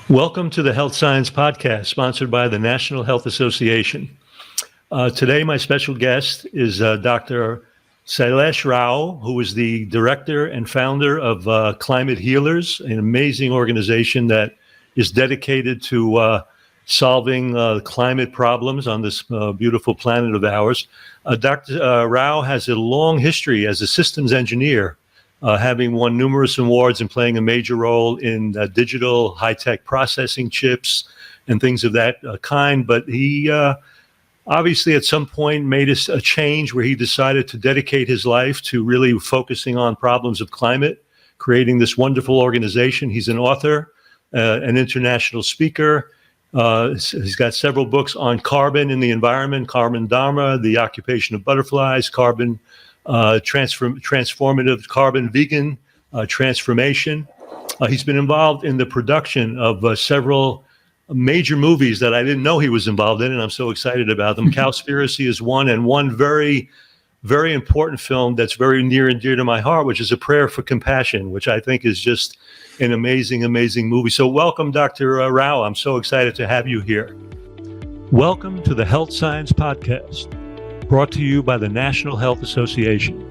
Welcome to the Health Science Podcast, sponsored by the National Health Association. Today, my special guest is Dr. Sailesh Rao, who is the director and founder of Climate Healers, an amazing organization that is dedicated to solving climate problems on this beautiful planet of ours. Dr. Rao has a long history as a systems engineer, having won numerous awards and playing a major role in digital high-tech processing chips and things of that kind. But he obviously at some point made a change where he decided to dedicate his life to really focusing on problems of climate, creating this wonderful organization. He's an author, an international speaker. He's got several books on carbon in the environment, Carbon Dharma, The Occupation of Butterflies, Carbon Transformative Carbon Vegan Transformation. He's been involved in the production of several major movies that I didn't know he was involved in, and I'm so excited about them. Cowspiracy is one, and one very, very important film that's very near and dear to my heart, which is A Prayer for Compassion, which I think is just an amazing, amazing movie. So welcome, Dr. Rao. I'm so excited to have you here. Welcome to the Health Science Podcast, brought to you by the National Health Association,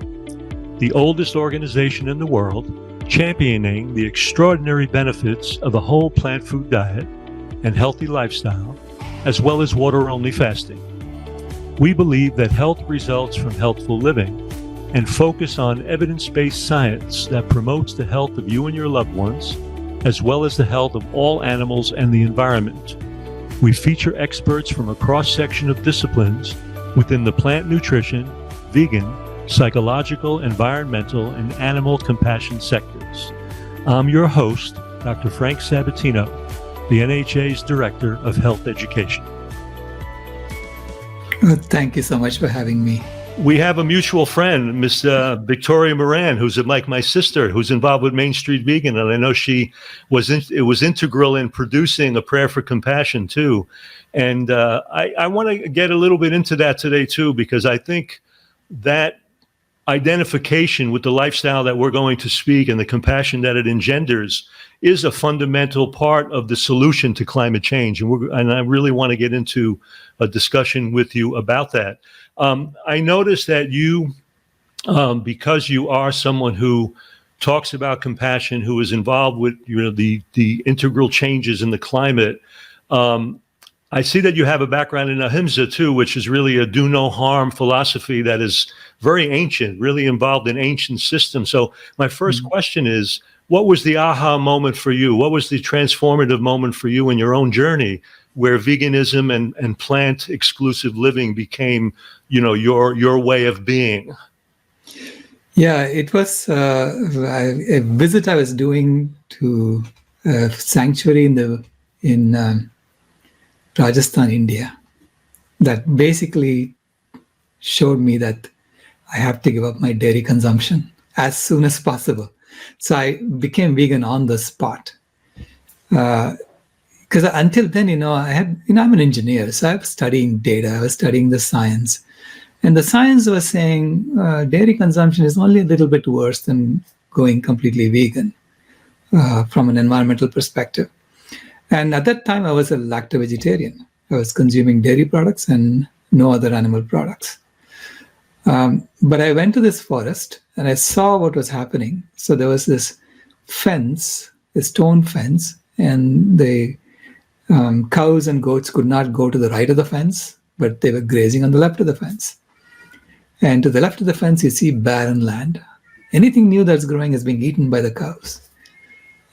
the oldest organization in the world championing the extraordinary benefits of a whole plant food diet and healthy lifestyle, as well as water-only fasting. We believe that health results from healthful living and focus on evidence-based science that promotes the health of you and your loved ones, as well as the health of all animals and the environment. We feature experts from a cross-section of disciplines within the plant nutrition, vegan, psychological, environmental, and animal compassion sectors. I'm your host, Dr. Frank Sabatino, the NHA's Director of Health Education. Thank you so much for having me. We have a mutual friend, Miss Victoria Moran, who's like my sister, who's involved with Main Street Vegan, and I know she was integral in producing A Prayer for Compassion too. And I want to get a little bit into that today too, because I think that identification with the lifestyle that we're going to speak and the compassion that it engenders is a fundamental part of the solution to climate change. And I really want to get into a discussion with you about that. I noticed that you, because you are someone who talks about compassion, who is involved with the integral changes in the climate, I see that you have a background in ahimsa too, which is really a do no harm philosophy that is very ancient, really involved in ancient systems. So my first question is, what was the aha moment for you? What was the transformative moment for you in your own journey where veganism and plant exclusive living became, your way of being? Yeah, it was a visit I was doing to a sanctuary in Rajasthan, India, that basically showed me that I have to give up my dairy consumption as soon as possible. So I became vegan on the spot. Because until then, I'm an engineer, so I was studying data, I was studying the science. And the science was saying dairy consumption is only a little bit worse than going completely vegan from an environmental perspective. And at that time, I was a lacto-vegetarian. I was consuming dairy products and no other animal products. But I went to this forest and I saw what was happening. So there was this fence, a stone fence, and the cows and goats could not go to the right of the fence, but they were grazing on the left of the fence. And to the left of the fence, you see barren land. Anything new that's growing is being eaten by the cows.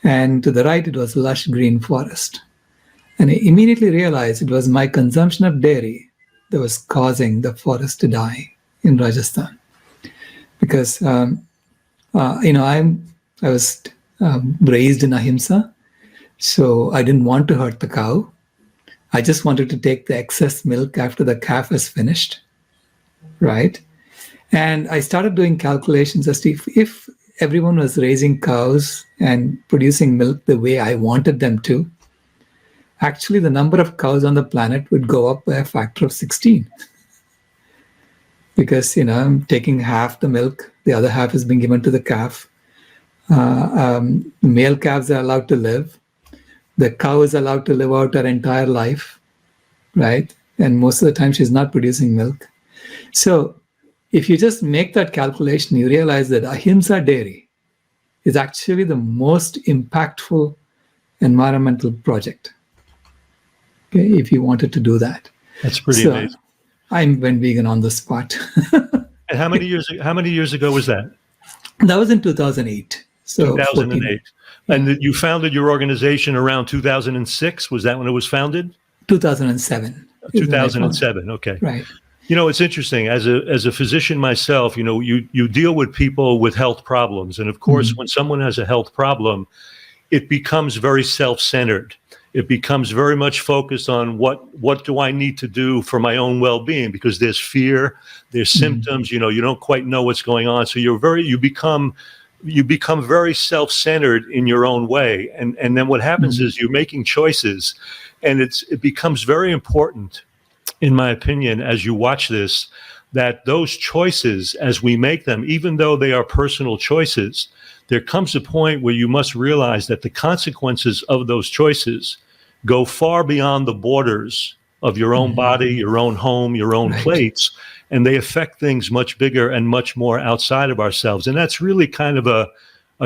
And to the right, it was lush green forest. And I immediately realized it was my consumption of dairy that was causing the forest to die in Rajasthan. Because, I was raised in ahimsa, so I didn't want to hurt the cow. I just wanted to take the excess milk after the calf is finished, right? And I started doing calculations as to if everyone was raising cows and producing milk the way I wanted them to, actually the number of cows on the planet would go up by a factor of 16. Because, I'm taking half the milk, the other half is being given to the calf. Male calves are allowed to live. The cow is allowed to live out her entire life, right? And most of the time she's not producing milk. So if you just make that calculation, you realize that ahimsa dairy is actually the most impactful environmental project. Okay, if you wanted to do that. That's pretty amazing. I went vegan on the spot. And how many years ago was that? That was in 2008. So 2008. 14. And you founded your organization around 2006? Was that when it was founded? 2007. 2007. Okay. Right. You know, it's interesting. As a physician myself, you know, you deal with people with health problems. And of course, when someone has a health problem, it becomes very self-centered. It becomes very much focused on what do I need to do for my own well-being, because there's fear, there's symptoms, you know, you don't quite know what's going on. So you become very self-centered in your own way. And then what happens is you're making choices, and it becomes very important, in my opinion, as you watch this, that those choices, as we make them, even though they are personal choices, there comes a point where you must realize that the consequences of those choices go far beyond the borders of your own body, your own home, your own plates, and they affect things much bigger and much more outside of ourselves. And that's really kind of a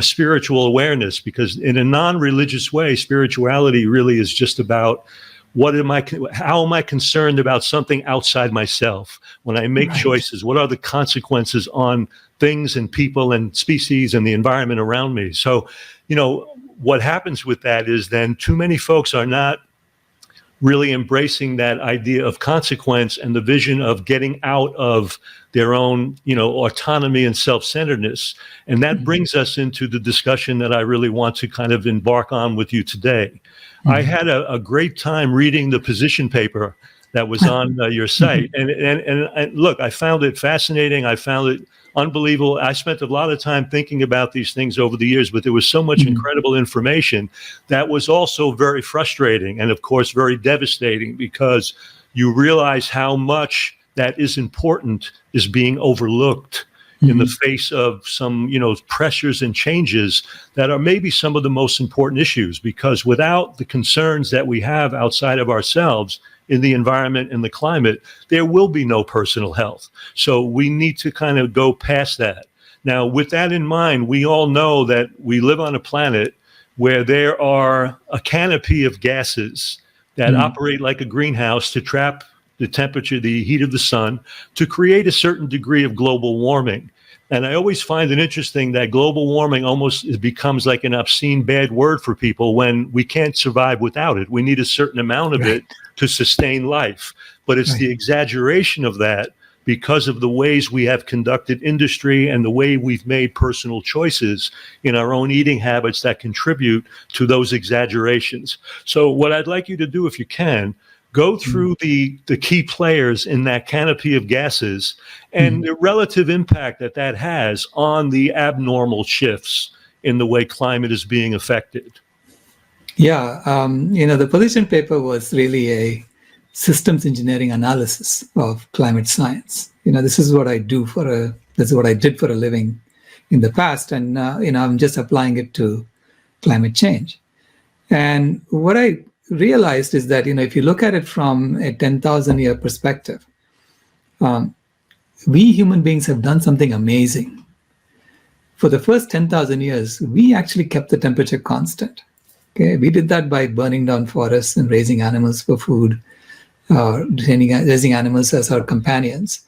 spiritual awareness, because in a non-religious way, spirituality really is just about how am I concerned about something outside myself? When I make choices, what are the consequences on things and people and species and the environment around me? So, you know, what happens with that is then too many folks are not really embracing that idea of consequence and the vision of getting out of their own, you know, autonomy and self-centeredness. And that brings us into the discussion that I really want to kind of embark on with you today. I had a great time reading the position paper that was on your site. And look, I found it fascinating. I found it unbelievable. I spent a lot of time thinking about these things over the years, but there was so much incredible information that was also very frustrating and, of course, very devastating, because you realize how much that is important is being overlooked in the face of some, you know, pressures and changes that are maybe some of the most important issues, because without the concerns that we have outside of ourselves in the environment and the climate, there will be no personal health. So we need to kind of go past that. Now, with that in mind, we all know that we live on a planet where there are a canopy of gases that operate like a greenhouse to trap the temperature, the heat of the sun, to create a certain degree of global warming. And I always find it interesting that global warming almost becomes like an obscene bad word for people when we can't survive without it. We need a certain amount of it to sustain life. But it's the exaggeration of that, because of the ways we have conducted industry and the way we've made personal choices in our own eating habits, that contribute to those exaggerations. So what I'd like you to do, if you can, go through the key players in that canopy of gases and the relative impact that has on the abnormal shifts in the way climate is being affected. Yeah. The position paper was really a systems engineering analysis of climate science. This is what I do that's what I did for a living in the past. And, I'm just applying it to climate change. And what I realized is that, if you look at it from a 10,000 year perspective, we human beings have done something amazing. For the first 10,000 years, we actually kept the temperature constant. Okay, we did that by burning down forests and raising animals for food, raising animals as our companions.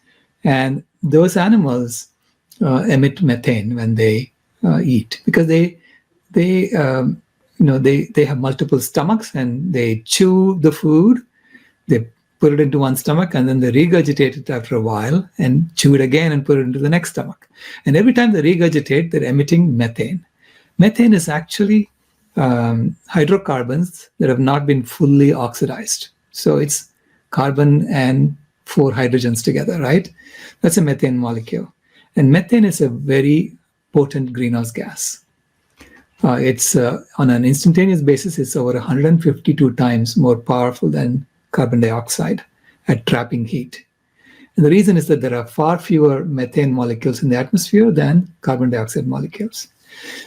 And those animals emit methane when they eat, because they have multiple stomachs, and they chew the food, they put it into one stomach, and then they regurgitate it after a while and chew it again and put it into the next stomach. And every time they regurgitate, they're emitting methane. Methane is actually hydrocarbons that have not been fully oxidized. So it's carbon and 4 hydrogens together, right? That's a methane molecule. And methane is a very potent greenhouse gas. It's on an instantaneous basis, it's over 152 times more powerful than carbon dioxide at trapping heat. And the reason is that there are far fewer methane molecules in the atmosphere than carbon dioxide molecules.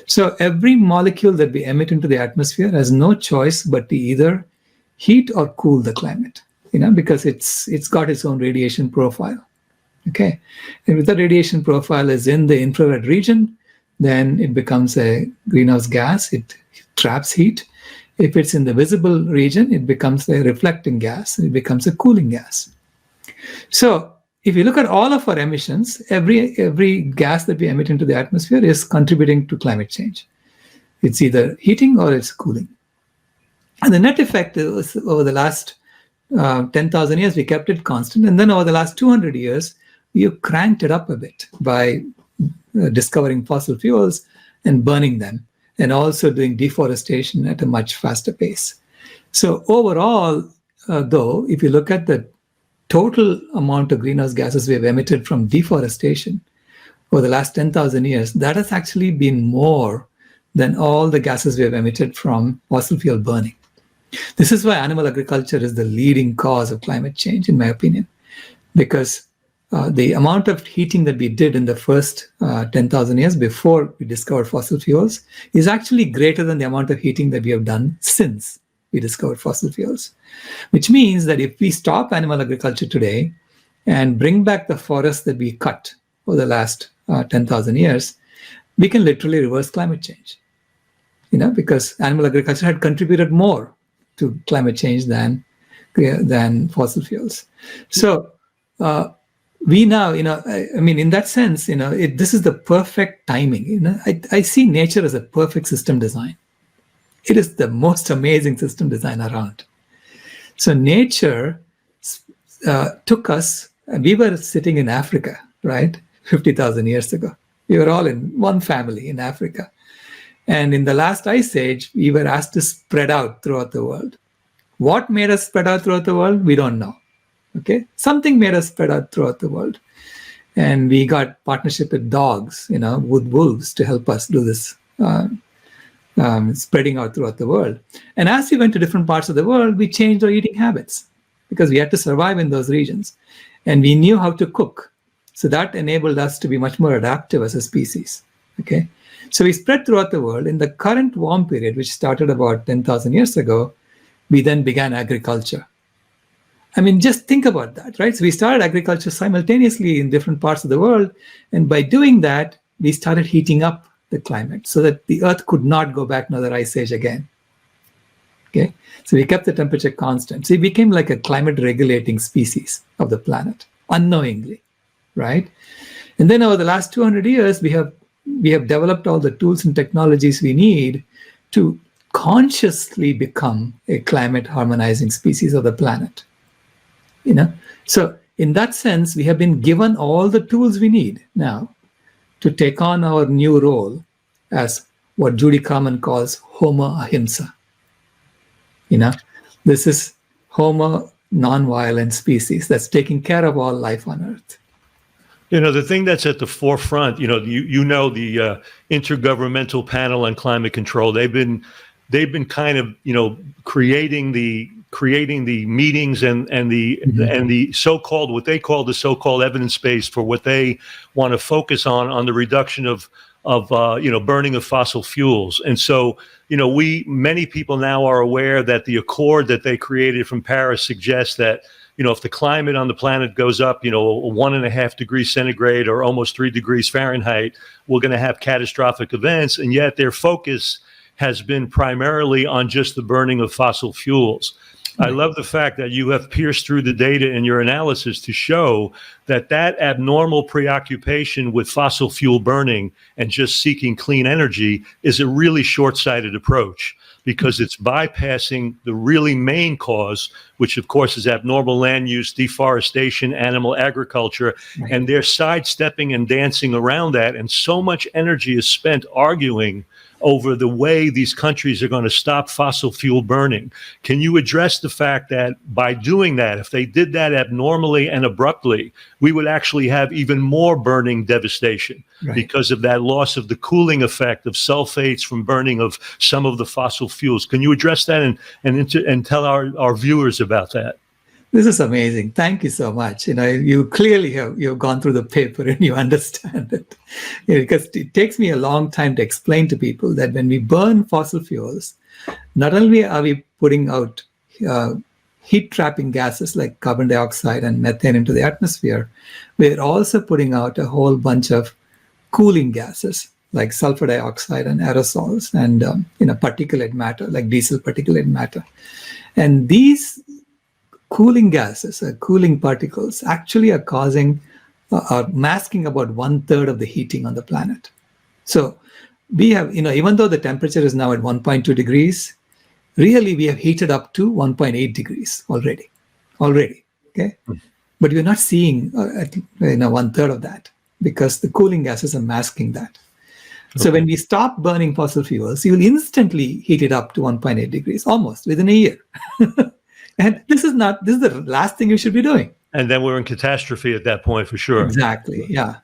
So every molecule that we emit into the atmosphere has no choice but to either heat or cool the climate, because it's got its own radiation profile. Okay, and if the radiation profile is in the infrared region, then it becomes a greenhouse gas. It traps heat. If it's in the visible region, it becomes a reflecting gas. It becomes a cooling gas. So if you look at all of our emissions, every gas that we emit into the atmosphere is contributing to climate change. It's either heating or it's cooling. And the net effect is over the last 10,000 years, we kept it constant. And then over the last 200 years, we have cranked it up a bit by discovering fossil fuels and burning them, and also doing deforestation at a much faster pace. So overall, though, if you look at the total amount of greenhouse gases we have emitted from deforestation over the last 10,000 years, that has actually been more than all the gases we have emitted from fossil fuel burning. This is why animal agriculture is the leading cause of climate change, in my opinion, because the amount of heating that we did in the first 10,000 years before we discovered fossil fuels is actually greater than the amount of heating that we have done since we discovered fossil fuels. Which means that if we stop animal agriculture today and bring back the forests that we cut over the last 10,000 years, we can literally reverse climate change. Because animal agriculture had contributed more to climate change than fossil fuels. So we now, in that sense, this is the perfect timing. I see nature as a perfect system design. It is the most amazing system design around. So nature took us, we were sitting in Africa, right? 50,000 years ago. We were all in one family in Africa. And in the last ice age, we were asked to spread out throughout the world. What made us spread out throughout the world? We don't know. Okay, something made us spread out throughout the world. And we got partnership with dogs, with wolves to help us do this spreading out throughout the world. And as we went to different parts of the world, we changed our eating habits because we had to survive in those regions. And we knew how to cook. So that enabled us to be much more adaptive as a species. Okay, so we spread throughout the world. In the current warm period, which started about 10,000 years ago, we then began agriculture. Just think about that, right? So we started agriculture simultaneously in different parts of the world. And by doing that, we started heating up the climate so that the Earth could not go back another ice age again. Okay, so we kept the temperature constant. So it became like a climate regulating species of the planet, unknowingly, right? And then over the last 200 years, we have developed all the tools and technologies we need to consciously become a climate harmonizing species of the planet. So in that sense, we have been given all the tools we need now to take on our new role as what Judy Carman calls Homo Ahimsa. This is Homo non-violent species that's taking care of all life on Earth. The thing that's at the forefront, the Intergovernmental Panel on Climate Control, they've been kind of, creating the meetings and the so-called, what they call the so-called evidence base for what they want to focus on the reduction of burning of fossil fuels. And so, many people now are aware that the accord that they created from Paris suggests that, if the climate on the planet goes up, 1.5 degrees centigrade or almost 3 degrees Fahrenheit, we're going to have catastrophic events. And yet their focus has been primarily on just the burning of fossil fuels. I love the fact that you have pierced through the data in your analysis to show that abnormal preoccupation with fossil fuel burning and just seeking clean energy is a really short-sighted approach, because it's bypassing the really main cause, which of course is abnormal land use, deforestation, animal agriculture, and they're sidestepping and dancing around that. And so much energy is spent arguing over the way these countries are going to stop fossil fuel burning. Can you address the fact that by doing that, if they did that abnormally and abruptly, we would actually have even more burning devastation because of that loss of the cooling effect of sulfates from burning of some of the fossil fuels? Can you address that and tell our viewers about that? This is amazing. Thank you so much. You clearly you've gone through the paper and you understand it. Because it takes me a long time to explain to people that when we burn fossil fuels, not only are we putting out heat-trapping gases like carbon dioxide and methane into the atmosphere, we're also putting out a whole bunch of cooling gases like sulfur dioxide and aerosols and particulate matter like diesel particulate matter. And these cooling gases, cooling particles, actually are masking about 1/3 of the heating on the planet. So we have, even though the temperature is now at 1.2 degrees, really we have heated up to 1.8 degrees already. Okay, but we're not seeing 1/3 of that because the cooling gases are masking that. So when we stop burning fossil fuels, you will instantly heat it up to 1.8 degrees, almost within a year. And this is the last thing you should be doing. And then we're in catastrophe at that point for sure. Exactly. Yeah.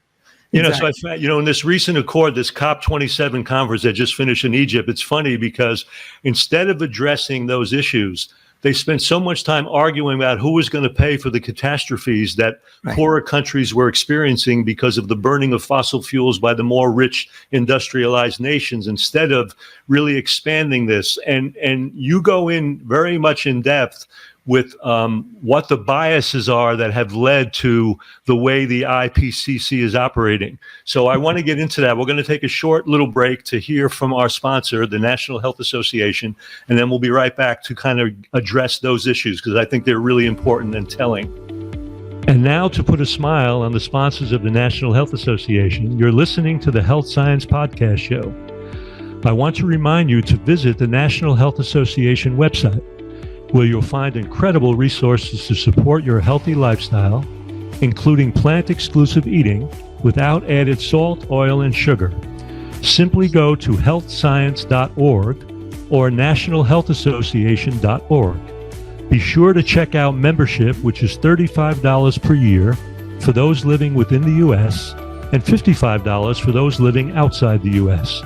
So I found, in this recent accord, this COP27 conference that just finished in Egypt, it's funny because instead of addressing those issues, they spent so much time arguing about who was going to pay for the catastrophes that poorer countries were experiencing because of the burning of fossil fuels by the more rich industrialized nations, instead of really expanding this. And you go in very much in depth with what the biases are that have led to the way the IPCC is operating. So I want to get into that. We're going to take a short little break to hear from our sponsor, the National Health Association, and then we'll be right back to kind of address those issues because I think they're really important and telling. And now to put a smile on the sponsors of the National Health Association, you're listening to the Health Science Podcast Show. I want to remind you to visit the National Health Association website, where you'll find incredible resources to support your healthy lifestyle, including plant-exclusive eating without added salt, oil, and sugar. Simply go to healthscience.org or nationalhealthassociation.org. Be sure to check out membership, which is $35 per year for those living within the U.S. and $55 for those living outside the U.S.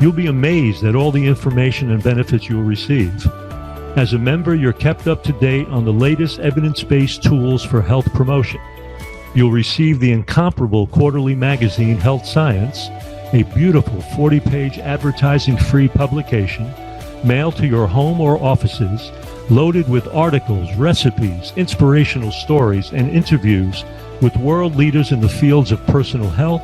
You'll be amazed at all the information and benefits you'll receive. As a member, you're kept up to date on the latest evidence-based tools for health promotion. You'll receive the incomparable quarterly magazine Health Science, a beautiful 40-page advertising-free publication mailed to your home or offices, loaded with articles, recipes, inspirational stories, and interviews with world leaders in the fields of personal health,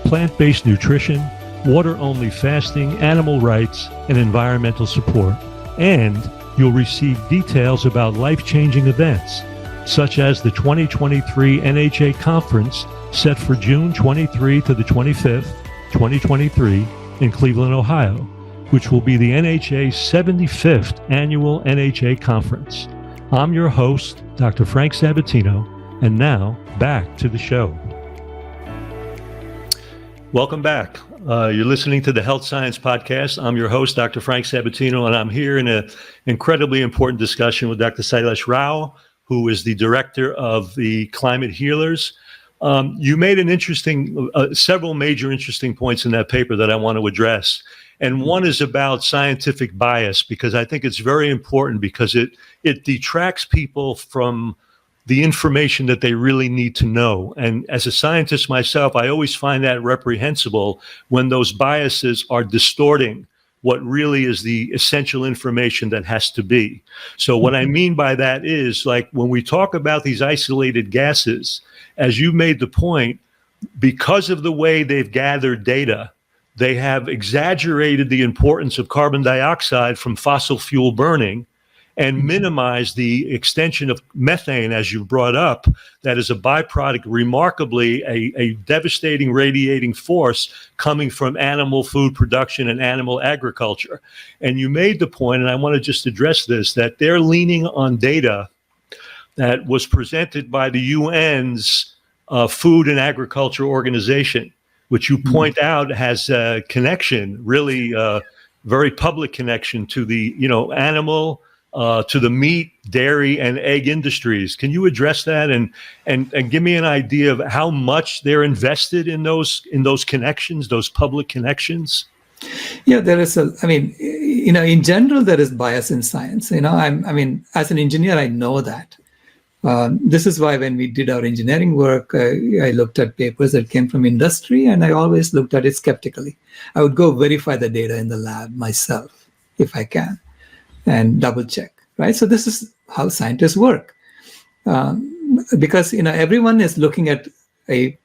plant-based nutrition, water-only fasting, animal rights, and environmental support. And you'll receive details about life-changing events, such as the 2023 NHA Conference set for June 23 to the 25th, 2023 in Cleveland, Ohio, which will be the NHA's 75th annual NHA Conference. I'm your host, Dr. Frank Sabatino, and now back to the show. Welcome back. You're listening to the Health Science Podcast. I'm your host, Dr. Frank Sabatino, and I'm here in an incredibly important discussion with Dr. Sailesh Rao, who is the director of the Climate Healers. You made several major interesting points in that paper that I want to address. And one is about scientific bias, because I think it's very important because it detracts people from the information that they really need to know. And as a scientist myself, I always find that reprehensible when those biases are distorting what really is the essential information that has to be. So what I mean by that is, like, when we talk about these isolated gases, as you made the point, because of the way they've gathered data, they have exaggerated the importance of carbon dioxide from fossil fuel burning and minimize the extension of methane, as you brought up, that is a byproduct, remarkably a devastating radiating force coming from animal food production and animal agriculture. And you made the point, and I want to just address this, that they're leaning on data that was presented by the UN's Food and Agriculture Organization, which you point out has a connection, really very public connection to the animal, to the meat, dairy, and egg industries. Can you address that and give me an idea of how much they're invested in those connections, those public connections? Yeah, there is in general, there is bias in science. As an engineer, I know that. This is why when we did our engineering work, I looked at papers that came from industry, and I always looked at it skeptically. I would go verify the data in the lab myself, if I can, and double check, right? So this is how scientists work. Because everyone is looking at a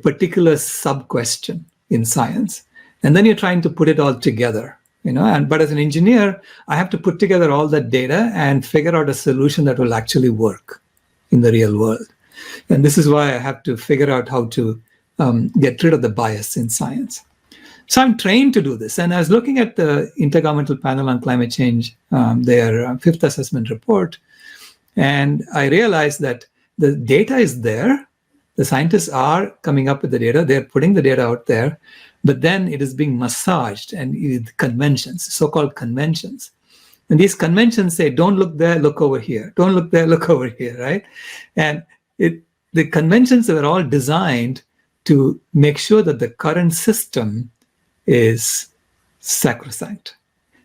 particular sub-question in science, and then you're trying to put it all together. But as an engineer, I have to put together all that data and figure out a solution that will actually work in the real world. And this is why I have to figure out how to get rid of the bias in science. So I'm trained to do this. And I was looking at the Intergovernmental Panel on Climate Change, their fifth assessment report, and I realized that the data is there. The scientists are coming up with the data. They're putting the data out there. But then it is being massaged and with conventions, so-called conventions. And these conventions say, don't look there, look over here. Don't look there, look over here, right? And the conventions are all designed to make sure that the current system is sacrosanct.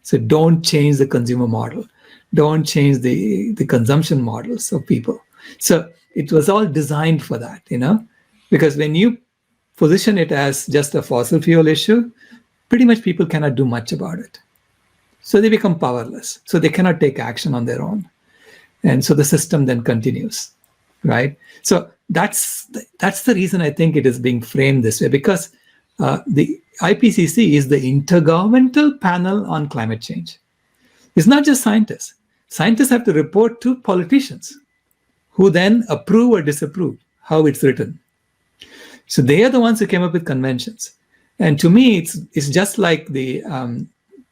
So don't change the consumer model. Don't change the consumption models of people. So it was all designed for that, because when you position it as just a fossil fuel issue, pretty much people cannot do much about it. So they become powerless. So they cannot take action on their own. And so the system then continues, right? So that's the reason I think it is being framed this way, because the IPCC is the Intergovernmental Panel on Climate Change. It's not just scientists. Scientists have to report to politicians who then approve or disapprove how it's written. So they are the ones who came up with conventions. And to me, it's just like the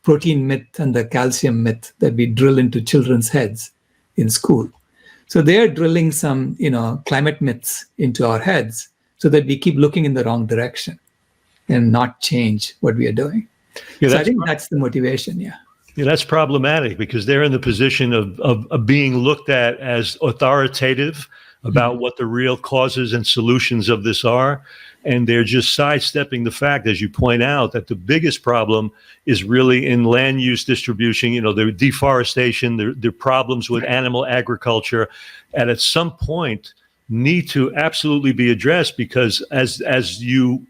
protein myth and the calcium myth that we drill into children's heads in school. So they're drilling some, climate myths into our heads so that we keep looking in the wrong direction and not change what we are doing. Yeah, so I think that's the motivation, yeah. Yeah, that's problematic because they're in the position of being looked at as authoritative about what the real causes and solutions of this are. And they're just sidestepping the fact, as you point out, that the biggest problem is really in land use distribution, the deforestation, the problems with animal agriculture, and at some point need to absolutely be addressed, because as you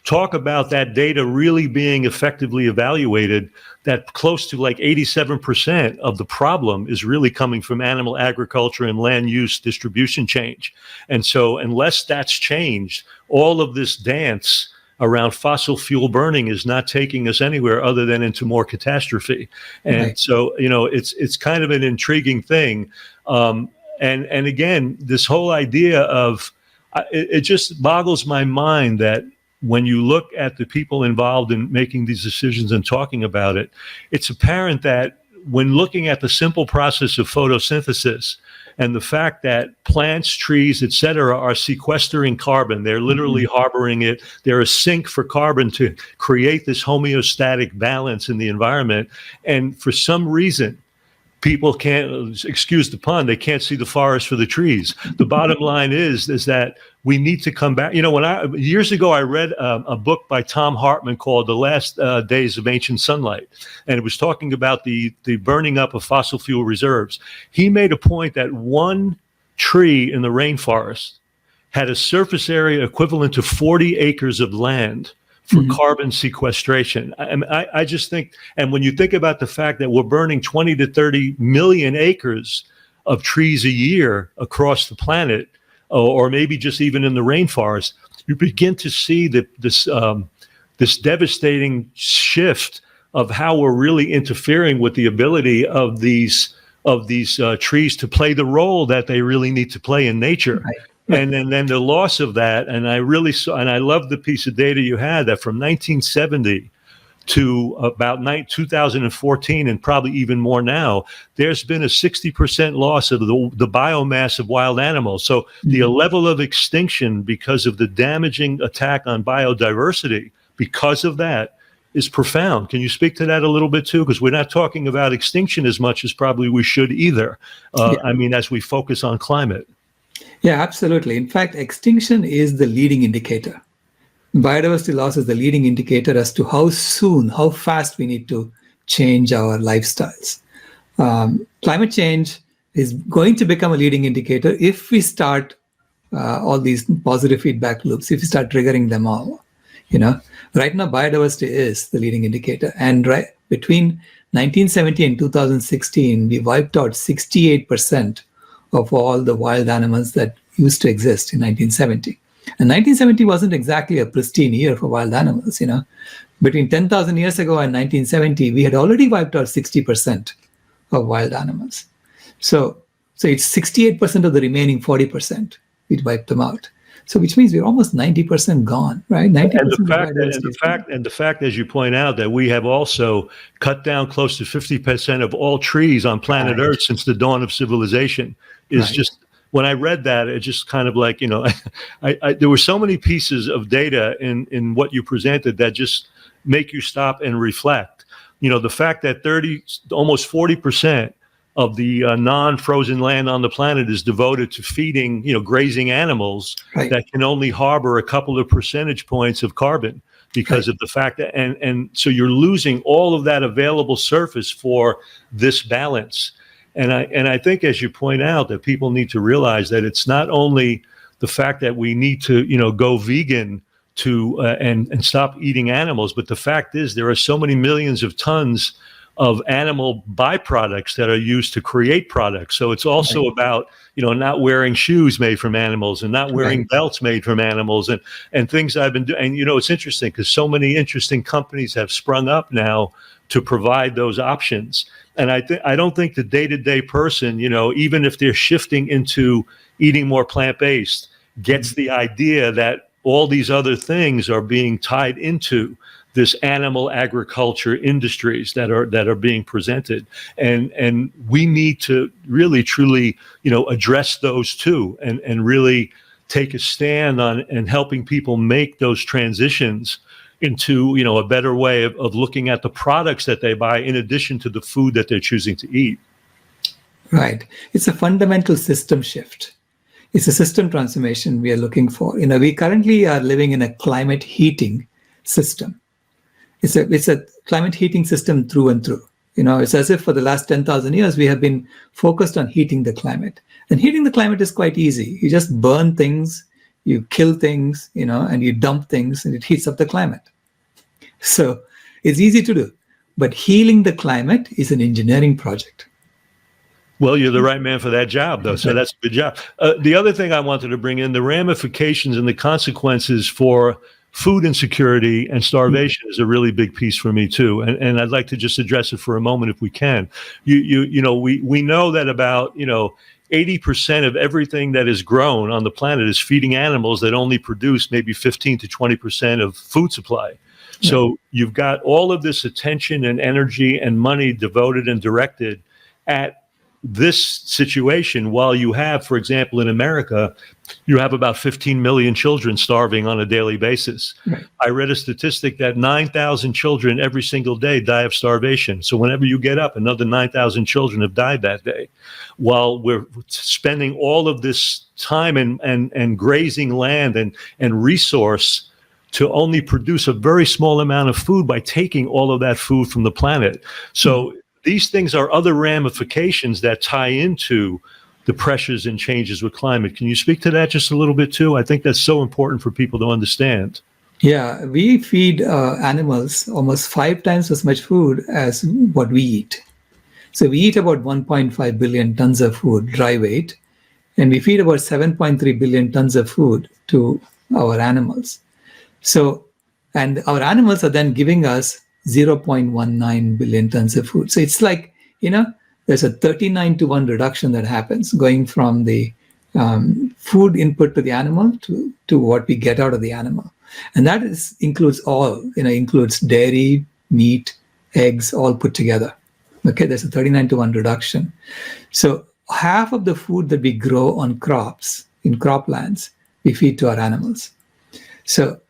talk about that data really being effectively evaluated, that close to like 87% of the problem is really coming from animal agriculture and land use distribution change. And so unless that's changed, all of this dance around fossil fuel burning is not taking us anywhere other than into more catastrophe. And right. So, it's kind of an intriguing thing. And again, this whole idea of, it just boggles my mind that when you look at the people involved in making these decisions and talking about it, it's apparent that when looking at the simple process of photosynthesis and the fact that plants, trees, et cetera, are sequestering carbon, they're literally harboring it. They're a sink for carbon to create this homeostatic balance in the environment. And for some reason, people can't, excuse the pun, they can't see the forest for the trees. The bottom line is that we need to come back. Years ago, I read a book by Tom Hartman called The Last Days of Ancient Sunlight, and it was talking about the burning up of fossil fuel reserves. He made a point that one tree in the rainforest had a surface area equivalent to 40 acres of land for carbon sequestration. I just think, and when you think about the fact that we're burning 20 to 30 million acres of trees a year across the planet, or maybe just even in the rainforest, you begin to see this devastating shift of how we're really interfering with the ability of these trees to play the role that they really need to play in nature. Right. And then the loss of that, and I really saw, and I love the piece of data you had, that from 1970 to about 2014, and probably even more now, there's been a 60% loss of the biomass of wild animals. So the level of extinction because of the damaging attack on biodiversity, because of that, is profound. Can you speak to that a little bit too? Because we're not talking about extinction as much as probably we should either. As we focus on climate. Yeah, absolutely. In fact, extinction is the leading indicator. Biodiversity loss is the leading indicator as to how soon, how fast we need to change our lifestyles. Climate change is going to become a leading indicator if we start all these positive feedback loops, if we start triggering them all. Right now, biodiversity is the leading indicator. And right between 1970 and 2016, we wiped out 68% of all the wild animals that used to exist in 1970. And 1970 wasn't exactly a pristine year for wild animals. Between 10,000 years ago and 1970, we had already wiped out 60% of wild animals. So it's 68% of the remaining 40%. We'd wiped them out. So which means we're almost 90% gone, right? 90%. And the fact, as you point out, that we have also cut down close to 50% of all trees on planet Earth since the dawn of civilization is just, when I read that, it just kind of like, there were so many pieces of data in what you presented that just make you stop and reflect. The fact that almost 40% of the non-frozen land on the planet is devoted to feeding, grazing animals that can only harbor a couple of percentage points of carbon because of the fact that, and so you're losing all of that available surface for this balance. And I think, as you point out, that people need to realize that it's not only the fact that we need to, go vegan to and stop eating animals, but the fact is there are so many millions of tons of animal byproducts that are used to create products. So it's also about, not wearing shoes made from animals and not wearing belts made from animals and things I've been doing. And, it's interesting because so many interesting companies have sprung up now to provide those options. And I don't think the day-to-day person, even if they're shifting into eating more plant-based, gets the idea that all these other things are being tied into this animal agriculture industries that are being presented, and we need to really truly address those too, and really take a stand on and helping people make those transitions into a better way of looking at the products that they buy in addition to the food that they're choosing to eat. Right. It's a fundamental system shift. It's a system transformation we are looking for. We currently are living in a climate heating system. It's a climate heating system through and through. It's as if for the last 10,000 years, we have been focused on heating the climate. And heating the climate is quite easy. You just burn things, you kill things, and you dump things, and it heats up the climate. So it's easy to do. But healing the climate is an engineering project. Well, you're the right man for that job, though, so that's a good job. The other thing I wanted to bring in, the ramifications and the consequences for food insecurity and starvation is a really big piece for me too, and I'd like to just address it for a moment if we can. We know that about 80% of everything that is grown on the planet is feeding animals that only produce maybe 15 to 20% of food supply. So you've got all of this attention and energy and money devoted and directed at this situation, while you have, for example, in America, you have about 15 million children starving on a daily basis. Right. I read a statistic that 9,000 children every single day die of starvation. So whenever you get up, another 9,000 children have died that day. While we're spending all of this time and grazing land and resource to only produce a very small amount of food by taking all of that food from the planet. So these things are other ramifications that tie into the pressures and changes with climate. Can you speak to that just a little bit too? I think that's so important for people to understand. Yeah, we feed animals almost 5 times as much food as what we eat. So we eat about 1.5 billion tons of food, dry weight, and we feed about 7.3 billion tons of food to our animals. So, and our animals are then giving us 0.19 billion tons of food. So it's like, there's a 39-to-1 reduction that happens going from the food input to the animal to what we get out of the animal. And that includes all, includes dairy, meat, eggs, all put together. Okay, there's a 39-to-1 reduction. So half of the food that we grow on crops, in croplands, we feed to our animals. So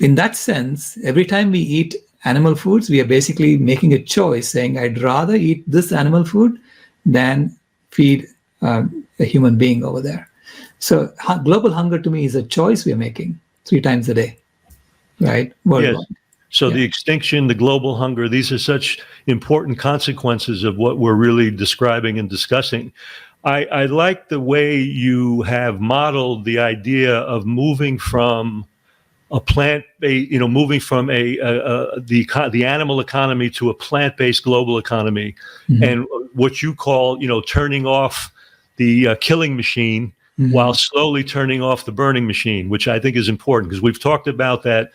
in that sense, every time we eat animal foods, we are basically making a choice saying, I'd rather eat this animal food than feed a human being over there. So global hunger to me is a choice we are making 3 times a day, right? Worldwide. Yes. So the extinction, the global hunger, these are such important consequences of what we're really describing and discussing. I like the way you have modeled the idea of moving from moving from the animal economy to a plant-based global economy, and what you call, turning off the killing machine while slowly turning off the burning machine, which I think is important, because we've talked about that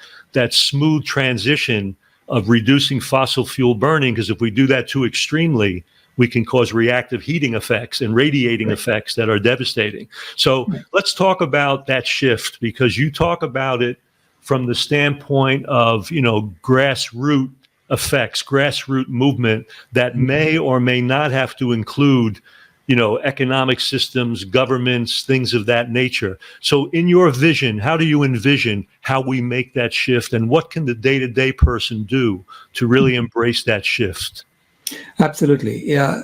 smooth transition of reducing fossil fuel burning, because if we do that too extremely, we can cause reactive heating effects and radiating effects that are devastating. So let's talk about that shift, because you talk about it from the standpoint of, grassroots effects, grassroots movement that may or may not have to include, economic systems, governments, things of that nature. So in your vision, how do you envision how we make that shift, and what can the day-to-day person do to really embrace that shift? Absolutely. Yeah.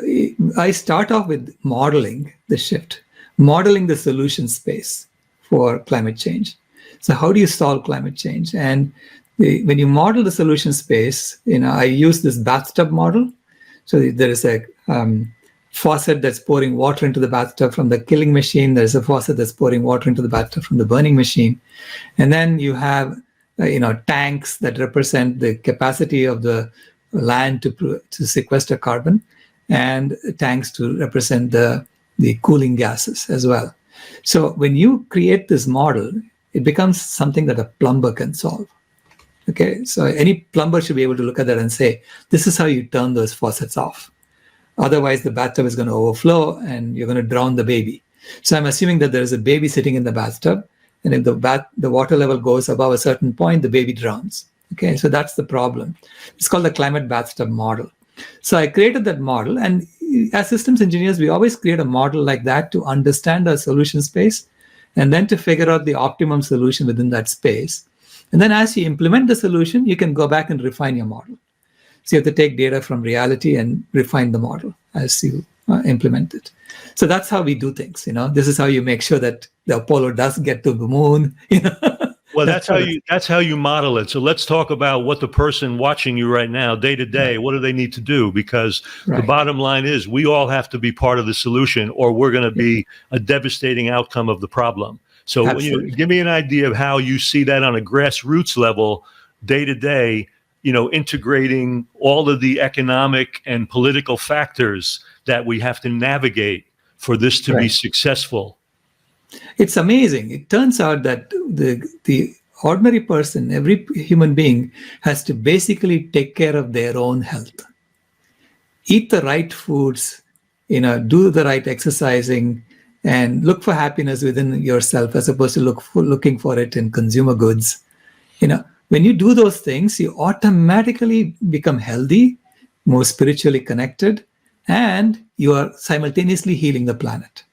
I start off with modeling the shift, modeling the solution space for climate change. So how do you solve climate change? And when you model the solution space, I use this bathtub model. So there is a faucet that's pouring water into the bathtub from the killing machine. There's a faucet that's pouring water into the bathtub from the burning machine. And then you have, tanks that represent the capacity of the land to sequester carbon, and tanks to represent the cooling gases as well. So when you create this model, it becomes something that a plumber can solve. Okay, so any plumber should be able to look at that and say, this is how you turn those faucets off. Otherwise, the bathtub is going to overflow and you're going to drown the baby. So I'm assuming that there is a baby sitting in the bathtub, and if the water level goes above a certain point, the baby drowns. Okay, so that's the problem. It's called the climate bathtub model. So I created that model, and as systems engineers, we always create a model like that to understand our solution space, and then to figure out the optimum solution within that space. And then as you implement the solution, you can go back and refine your model. So you have to take data from reality and refine the model as you implement it. So that's how we do things. This is how you make sure that the Apollo does get to the moon. Well, that's how you model it. So let's talk about what the person watching you right now, day to day, what do they need to do? Because the bottom line is, we all have to be part of the solution, or we're going to be a devastating outcome of the problem. So give me an idea of how you see that on a grassroots level, day to day, integrating all of the economic and political factors that we have to navigate for this to be successful. It's amazing. It turns out that the ordinary person, every human being, has to basically take care of their own health. Eat the right foods, do the right exercising, and look for happiness within yourself as opposed to looking for it in consumer goods. When you do those things, you automatically become healthy, more spiritually connected, and you are simultaneously healing the planet.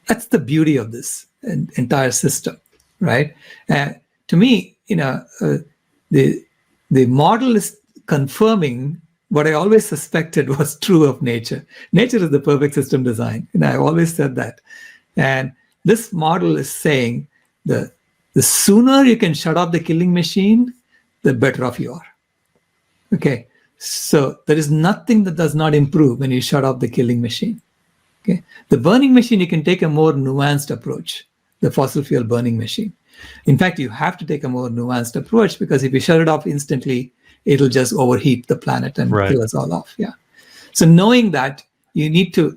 That's the beauty of this entire system, right? To me, the model is confirming what I always suspected was true of nature. Nature is the perfect system design, and I've always said that. And this model is saying the sooner you can shut off the killing machine, the better off you are. Okay, so there is nothing that does not improve when you shut off the killing machine. Okay, the burning machine, you can take a more nuanced approach, the fossil fuel burning machine. In fact, you have to take a more nuanced approach, because if you shut it off instantly, it'll just overheat the planet and kill us all off. Yeah. So knowing that, you need to,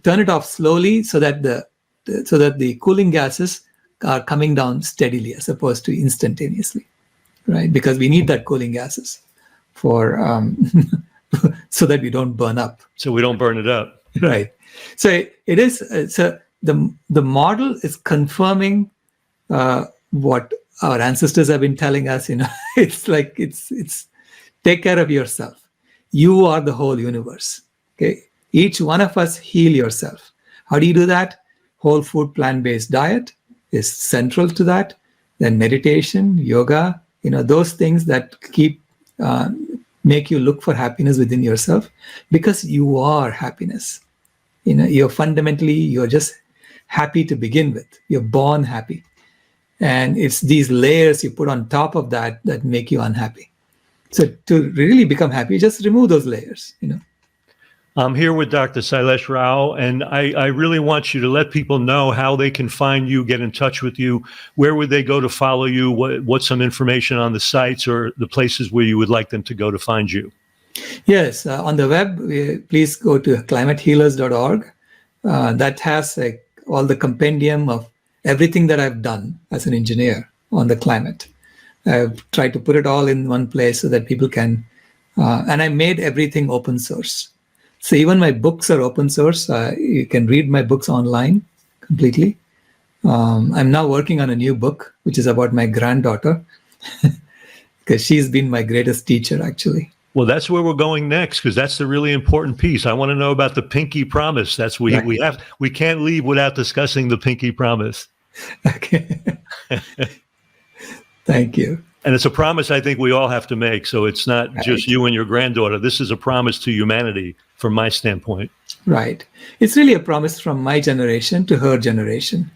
turn it off slowly so that the cooling gases are coming down steadily as opposed to instantaneously, right? Because we need that cooling gases for so that we don't burn up. So we don't burn it up. Right. So it is. So the model is confirming what our ancestors have been telling us. It's like it's take care of yourself. You are the whole universe. Okay. Each one of us, heal yourself. How do you do that? Whole food, plant-based diet is central to that. Then meditation, yoga, those things that keep make you look for happiness within yourself, because you are happiness. You're just happy to begin with. You're born happy. And it's these layers you put on top of that that make you unhappy. So to really become happy, just remove those layers, I'm here with Dr. Sailesh Rao, and I really want you to let people know how they can find you, get in touch with you. Where would they go to follow you? What's some information on the sites or the places where you would like them to go to find you? Yes, on the web, please go to climatehealers.org. That has all the compendium of everything that I've done as an engineer on the climate. I've tried to put it all in one place so that people can, and I made everything open source. So even my books are open source. You can read my books online completely. I'm now working on a new book, which is about my granddaughter, because she's been my greatest teacher, actually. Well, that's where we're going next, because that's the really important piece. I want to know about the pinky promise. That's we can't leave without discussing the pinky promise. Okay. Thank you. And it's a promise I think we all have to make. So it's not just you and your granddaughter. This is a promise to humanity from my standpoint. Right. It's really a promise from my generation to her generation,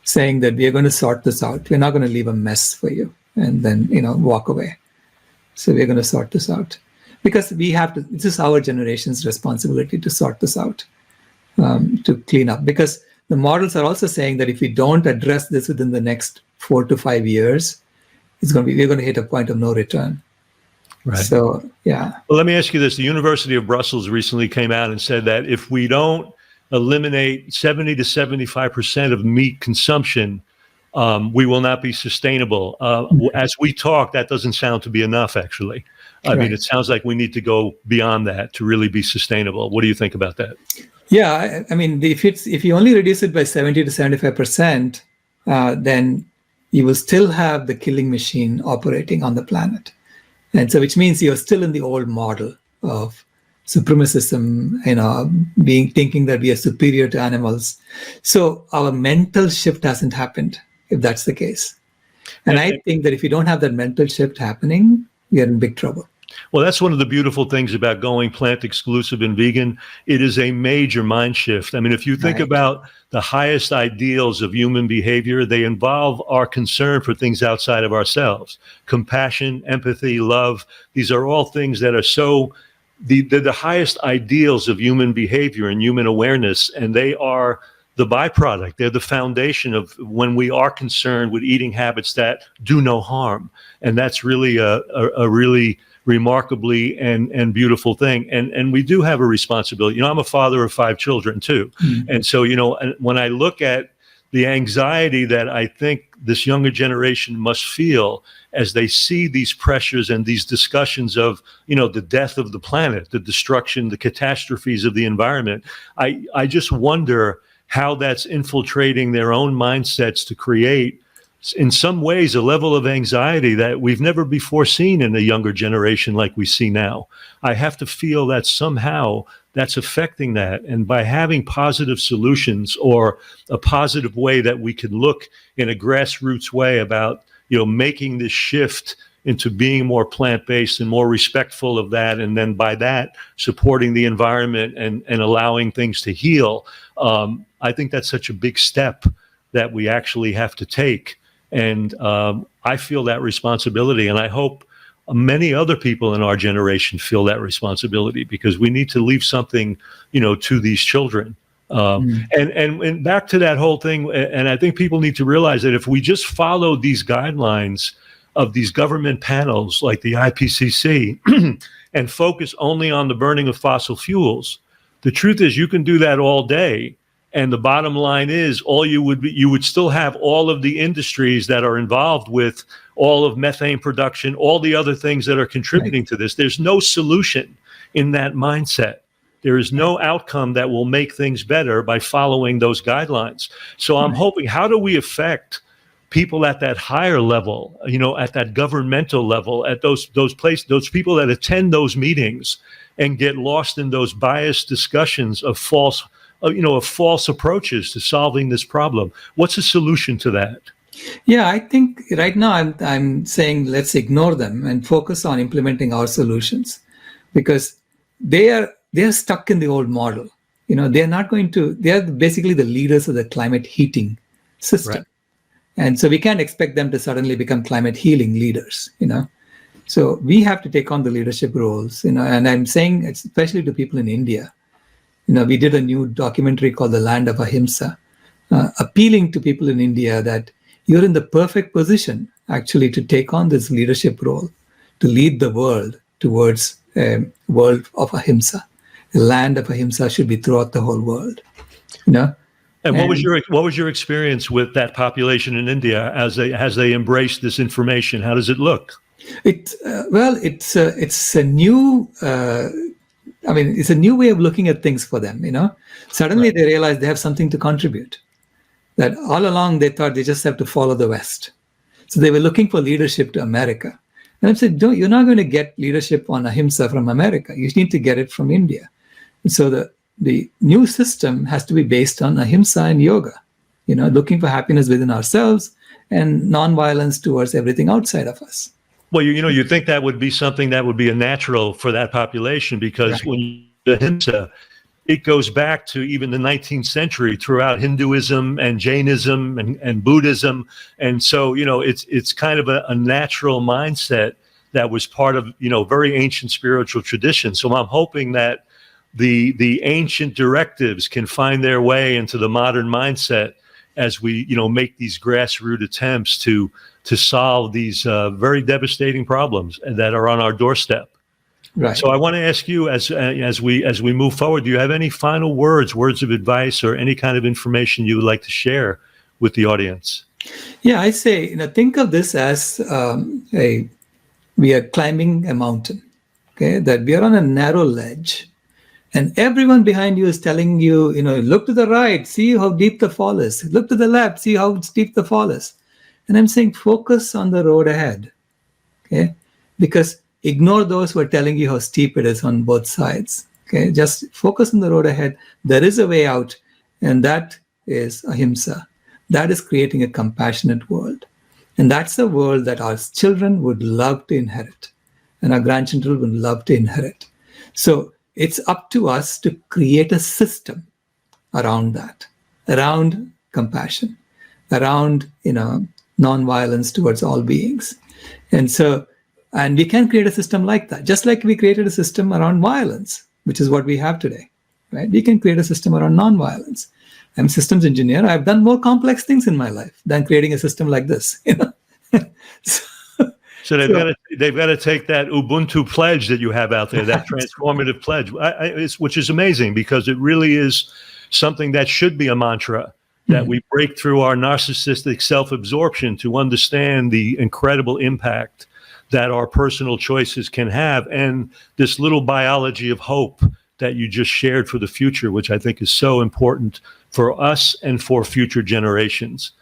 saying that we are going to sort this out. We're not going to leave a mess for you and then, walk away. So we're going to sort this out because this is our generation's responsibility to sort this out, to clean up, because the models are also saying that if we don't address this within the next 4 to 5 years, we're going to hit a point of no return. Right. So, yeah. Well, let me ask you this. The University of Brussels recently came out and said that if we don't eliminate 70 to 75% of meat consumption, we will not be sustainable. As we talk, that doesn't sound to be enough, actually. I mean, it sounds like we need to go beyond that to really be sustainable. What do you think about that? Yeah, I mean, if you only reduce it by 70 to 75%, then you will still have the killing machine operating on the planet. And so which means you're still in the old model of supremacism, thinking that we are superior to animals. So our mental shift hasn't happened, if that's the case. And I think that if you don't have that mental shift happening, we are in big trouble. Well, that's one of the beautiful things about going plant exclusive and vegan. It is a major mind shift. I mean, if you think about the highest ideals of human behavior, they involve our concern for things outside of ourselves. Compassion, empathy, love. These are all things that are they're the highest ideals of human behavior and human awareness, and they are the byproduct. They're the foundation of when we are concerned with eating habits that do no harm. And that's really a really remarkably and beautiful thing. And we do have a responsibility. I'm a father of 5 children too. And so, when I look at the anxiety that I think this younger generation must feel as they see these pressures and these discussions of, the death of the planet, the destruction, the catastrophes of the environment, I just wonder how that's infiltrating their own mindsets to create, in some ways, a level of anxiety that we've never before seen in a younger generation like we see now. I have to feel that somehow that's affecting that. And by having positive solutions or a positive way that we can look in a grassroots way about, making this shift into being more plant-based and more respectful of that, and then by that supporting the environment and allowing things to heal, I think that's such a big step that we actually have to take. And I feel that responsibility, and I hope many other people in our generation feel that responsibility, because we need to leave something, to these children. And back to that whole thing, and I think people need to realize that if we just follow these guidelines of these government panels like the IPCC and focus only on the burning of fossil fuels, the truth is you can do that all day. And the bottom line is you would still have all of the industries that are involved with all of methane production, all the other things that are contributing to this. There's no solution in that mindset. There is no outcome that will make things better by following those guidelines. So I'm hoping, how do we affect people at that higher level, at that governmental level, at those people that attend those meetings and get lost in those biased discussions of false approaches to solving this problem? What's the solution to that? Yeah, I think right now I'm saying let's ignore them and focus on implementing our solutions, because they're stuck in the old model. They're not going to. They're basically the leaders of the climate heating system. And so we can't expect them to suddenly become climate healing leaders, So we have to take on the leadership roles, and I'm saying, especially to people in India. We did a new documentary called The Land of Ahimsa, appealing to people in India that you're in the perfect position actually to take on this leadership role, to lead the world towards a world of Ahimsa. The land of Ahimsa should be throughout the whole world. And what was your experience with that population in India as they embraced this information? How does it look? It's a new. It's a new way of looking at things for them. Suddenly They realize they have something to contribute. That all along they thought they just have to follow the West. So they were looking for leadership to America. And I said, you're not going to get leadership on Ahimsa from America. You need to get it from India. And so the new system has to be based on Ahimsa and yoga, looking for happiness within ourselves and non-violence towards everything outside of us. Well, you think that would be something that would be a natural for that population, because Right. when you Ahimsa, it goes back to even the 19th century throughout Hinduism and Jainism and Buddhism. And so, it's kind of a natural mindset that was part of, very ancient spiritual tradition. So I'm hoping that the ancient directives can find their way into the modern mindset as we, make these grassroots attempts to solve these very devastating problems that are on our doorstep. Right. So I want to ask you, as we move forward, do you have any final words of advice, or any kind of information you would like to share with the audience? Yeah, I say, think of this as we are climbing a mountain, okay, that we are on a narrow ledge. And everyone behind you is telling you, look to the right, see how deep the fall is. Look to the left, see how steep the fall is. And I'm saying, focus on the road ahead, okay? Because ignore those who are telling you how steep it is on both sides, okay? Just focus on the road ahead. There is a way out, and that is Ahimsa. That is creating a compassionate world. And that's a world that our children would love to inherit, and our grandchildren would love to inherit. So it's up to us to create a system around that, around compassion, around, non-violence towards all beings. And we can create a system like that, just like we created a system around violence, which is what we have today, right? We can create a system around non-violence. I'm a systems engineer. I've done more complex things in my life than creating a system like this. So they've got to take that Ubuntu pledge that you have out there, that transformative pledge, which is amazing, because it really is something that should be a mantra, that we break through our narcissistic self-absorption to understand the incredible impact that our personal choices can have, and this little biology of hope that you just shared for the future, which I think is so important for us and for future generations.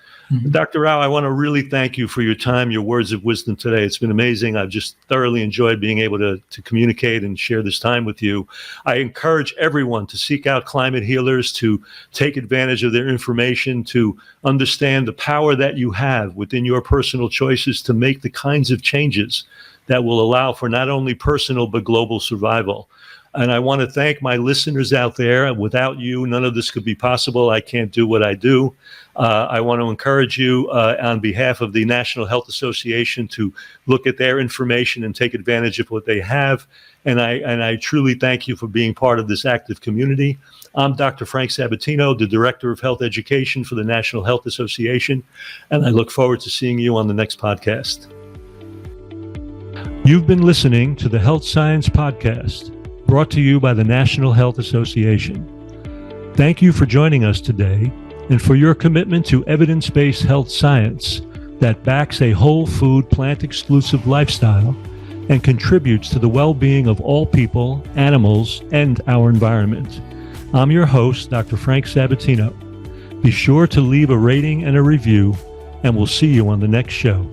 Dr. Rao, I want to really thank you for your time, your words of wisdom today. It's been amazing. I've just thoroughly enjoyed being able to communicate and share this time with you. I encourage everyone to seek out climate healers, to take advantage of their information, to understand the power that you have within your personal choices to make the kinds of changes that will allow for not only personal but global survival. And I want to thank my listeners out there. Without you, none of this could be possible. I can't do what I do. I want to encourage you on behalf of the National Health Association to look at their information and take advantage of what they have. And I truly thank you for being part of this active community. I'm Dr. Frank Sabatino, the Director of Health Education for the National Health Association, and I look forward to seeing you on the next podcast. You've been listening to the Health Science Podcast, brought to you by the National Health Association. Thank you for joining us today and for your commitment to evidence-based health science that backs a whole food, plant-exclusive lifestyle and contributes to the well-being of all people, animals, and our environment. I'm your host, Dr. Frank Sabatino. Be sure to leave a rating and a review, and we'll see you on the next show.